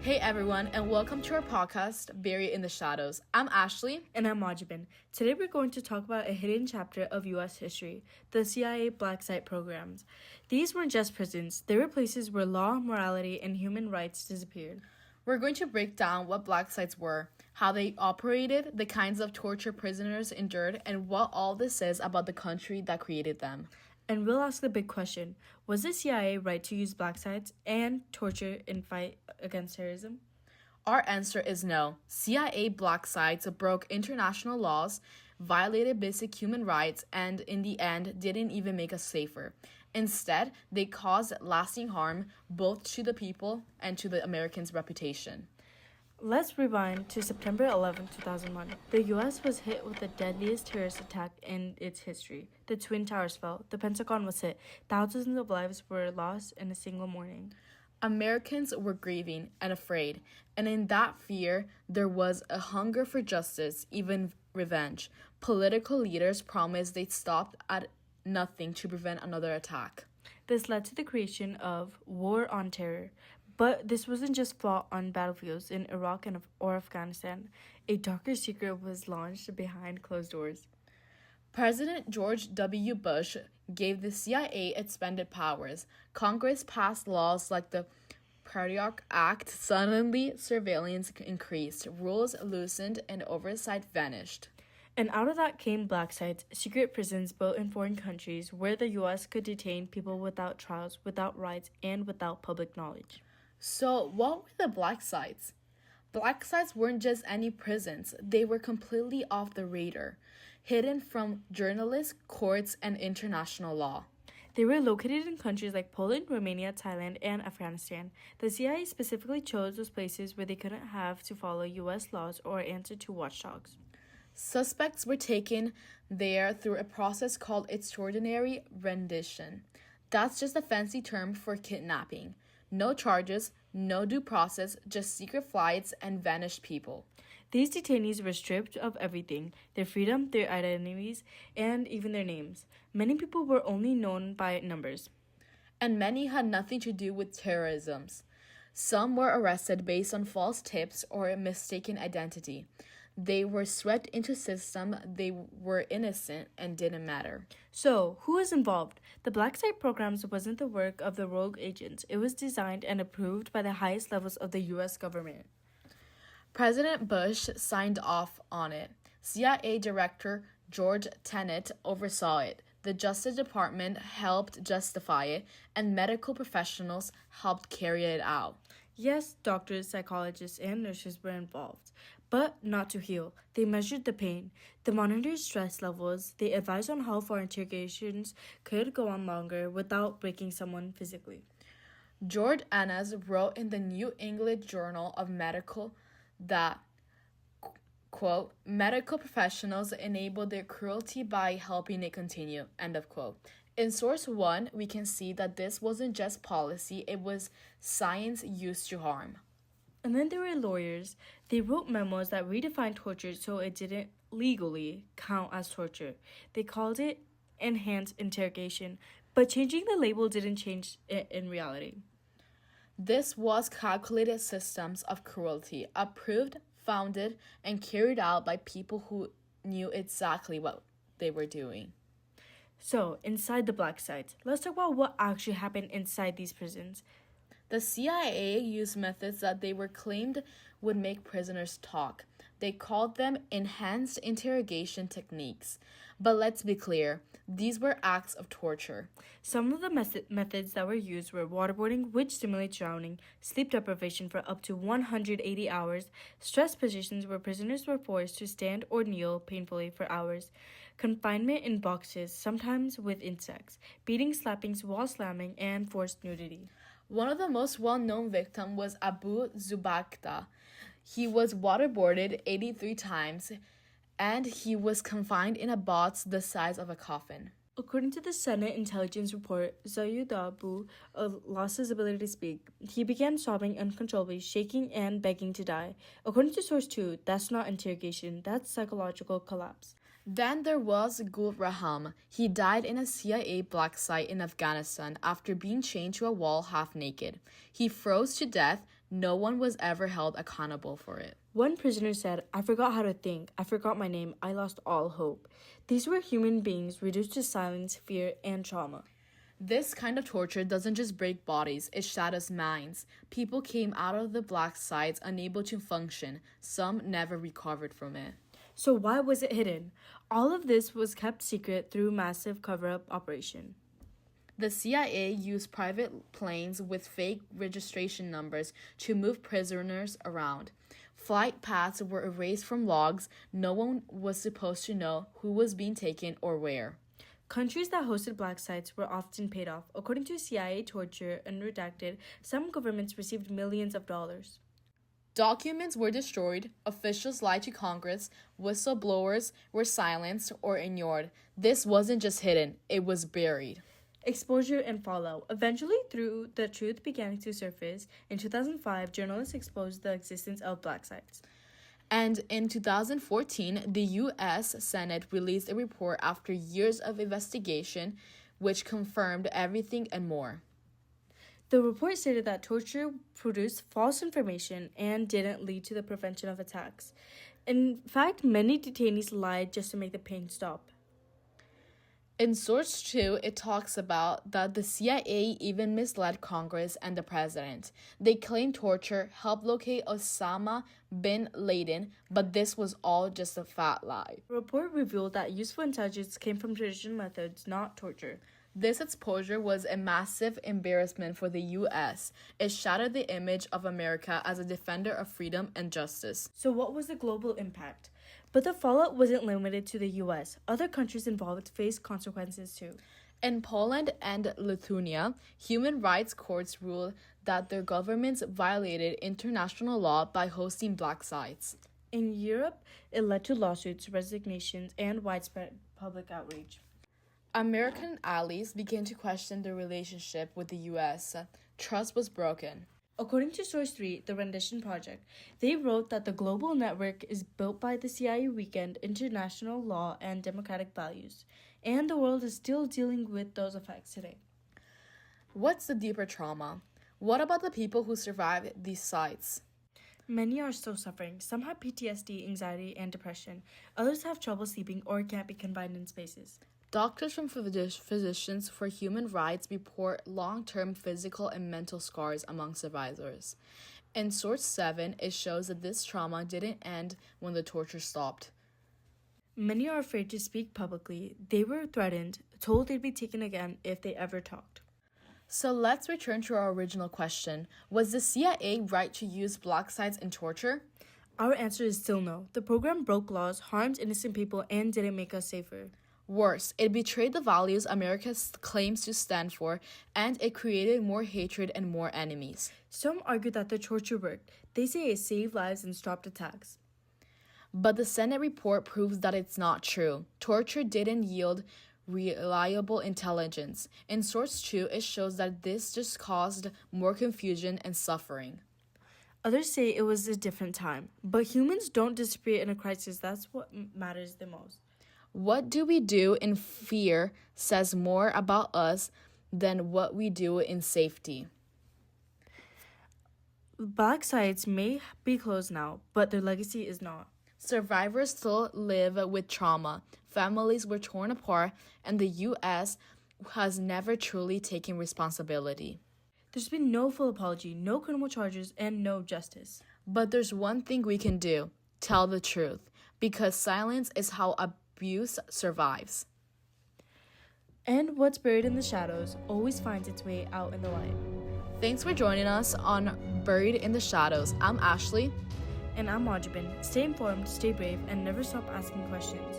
Hey everyone, and welcome to our podcast, Buried in the Shadows. I'm Ashley. And I'm Majibin. Today we're going to talk about a hidden chapter of U.S. history, the CIA Black Site programs. These weren't just prisons, they were places where law, morality, and human rights disappeared. We're going to break down what black sites were, how they operated, the kinds of torture prisoners endured, and what all this says about the country that created them. And we'll ask the big question, was the CIA right to use black sites and torture in fight against terrorism? Our answer is no. CIA black sites broke international laws, violated basic human rights, and in the end didn't even make us safer. Instead, they caused lasting harm both to the people and to the Americans' reputation. Let's rewind to September 11, 2001. The U.S. was hit with the deadliest terrorist attack in its history. The Twin Towers fell. The Pentagon was hit. Thousands of lives were lost in a single morning. Americans were grieving and afraid, and in that fear, there was a hunger for justice, even revenge. Political leaders promised they'd stop at nothing to prevent another attack. This led to the creation of War on Terror. But this wasn't just fought on battlefields in Iraq or Afghanistan. A darker secret was launched behind closed doors. President George W. Bush gave the CIA expanded powers. Congress passed laws like the Patriot Act. Suddenly, surveillance increased, rules loosened, and oversight vanished. And out of that came black sites, secret prisons built in foreign countries where the U.S. could detain people without trials, without rights, and without public knowledge. So, what were the black sites? Black sites weren't just any prisons, they were completely off the radar, hidden from journalists, courts, and international law. They were located in countries like Poland, Romania, Thailand, and Afghanistan. The CIA specifically chose those places where they couldn't have to follow U.S. laws or answer to watchdogs. Suspects were taken there through a process called extraordinary rendition. That's just a fancy term for kidnapping. No charges, no due process, just secret flights and vanished people. These detainees were stripped of everything, their freedom, their identities, and even their names. Many people were only known by numbers. And many had nothing to do with terrorism. Some were arrested based on false tips or a mistaken identity. They were swept into a system they were innocent and didn't matter. So, who was involved? The Black Site programs wasn't the work of the rogue agents. It was designed and approved by the highest levels of the U.S. government. President Bush signed off on it. CIA Director George Tenet oversaw it. The Justice Department helped justify it, and medical professionals helped carry it out. Yes, doctors, psychologists, and nurses were involved, but not to heal. They measured the pain. They monitored stress levels. They advised on how far interrogations could go on longer without breaking someone physically. George Annas wrote in the New England Journal of Medical that, quote, medical professionals enabled their cruelty by helping it continue, end of quote. In source 1, we can see that this wasn't just policy, it was science used to harm. And then there were lawyers. They wrote memos that redefined torture so it didn't legally count as torture. They called it enhanced interrogation, but changing the label didn't change it in reality. This was calculated systems of cruelty, approved, founded, and carried out by people who knew exactly what they were doing. So, inside the black sites, let's talk about what actually happened inside these prisons. The CIA used methods that they were claimed would make prisoners talk. They called them enhanced interrogation techniques. But let's be clear, these were acts of torture. Some of the methods that were used were waterboarding, which simulates drowning, sleep deprivation for up to 180 hours, stress positions where prisoners were forced to stand or kneel painfully for hours, confinement in boxes, sometimes with insects, beating, slappings, wall slamming, and forced nudity. One of the most well-known victims was Abu Zubaydah. He was waterboarded 83 times, and he was confined in a box the size of a coffin. According to the Senate intelligence report, Zayuda Abu lost his ability to speak. He began sobbing uncontrollably, shaking and begging to die. According to source 2, that's not interrogation, that's psychological collapse. Then there was Gul Raham. He died in a CIA black site in Afghanistan after being chained to a wall half naked. He froze to death, no one was ever held accountable for it. One prisoner said, "I forgot how to think. I forgot my name. I lost all hope." These were human beings reduced to silence, fear, and trauma. This kind of torture doesn't just break bodies, it shatters minds. People came out of the black sites unable to function. Some never recovered from it. So why was it hidden? All of this was kept secret through massive cover-up operation. The CIA used private planes with fake registration numbers to move prisoners around. Flight paths were erased from logs. No one was supposed to know who was being taken or where. Countries that hosted black sites were often paid off. According to CIA Torture Unredacted, some governments received millions of dollars. Documents were destroyed, officials lied to Congress, whistleblowers were silenced or ignored. This wasn't just hidden, it was buried. Exposure and fallout. Eventually, the truth began to surface. In 2005, journalists exposed the existence of black sites. And in 2014, the U.S. Senate released a report after years of investigation, which confirmed everything and more. The report stated that torture produced false information and didn't lead to the prevention of attacks. In fact, many detainees lied just to make the pain stop. In Source 2, it talks about that the CIA even misled Congress and the president. They claimed torture helped locate Osama bin Laden, but this was all just a fat lie. The report revealed that useful intelligence came from traditional methods, not torture. This exposure was a massive embarrassment for the U.S. It shattered the image of America as a defender of freedom and justice. So what was the global impact? But the fallout wasn't limited to the U.S. Other countries involved faced consequences too. In Poland and Lithuania, human rights courts ruled that their governments violated international law by hosting black sites. In Europe, it led to lawsuits, resignations, and widespread public outrage. American allies began to question their relationship with the U.S. Trust was broken. According to Source 3, the Rendition Project, they wrote that the global network is built by the CIA weakened international law and democratic values, and the world is still dealing with those effects today. What's the deeper trauma? What about the people who survived these sites? Many are still suffering. Some have PTSD, anxiety, and depression. Others have trouble sleeping or can't be confined in spaces. Doctors from Physicians for Human Rights report long-term physical and mental scars among survivors. In Source 7, it shows that this trauma didn't end when the torture stopped. Many are afraid to speak publicly. They were threatened, told they'd be taken again if they ever talked. So let's return to our original question. Was the CIA right to use black sites in torture? Our answer is still no. The program broke laws, harmed innocent people, and didn't make us safer. Worse, it betrayed the values America claims to stand for, and it created more hatred and more enemies. Some argue that the torture worked. They say it saved lives and stopped attacks. But the Senate report proves that it's not true. Torture didn't yield reliable intelligence. In Source 2, it shows that this just caused more confusion and suffering. Others say it was a different time. But humans don't disappear in a crisis. That's what matters the most. What do we do in fear says more about us than what we do in safety. Black sites may be closed now, but their legacy is not. Survivors still live with trauma. Families were torn apart, and the U.S. has never truly taken responsibility. There's been no full apology, no criminal charges, and no justice. But there's one thing we can do: tell the truth, because silence is how abuse survives. And what's buried in the shadows always finds its way out in the light. Thanks for joining us on Buried in the Shadows. I'm Ashley. And I'm Wajibin. Stay informed, stay brave, and never stop asking questions.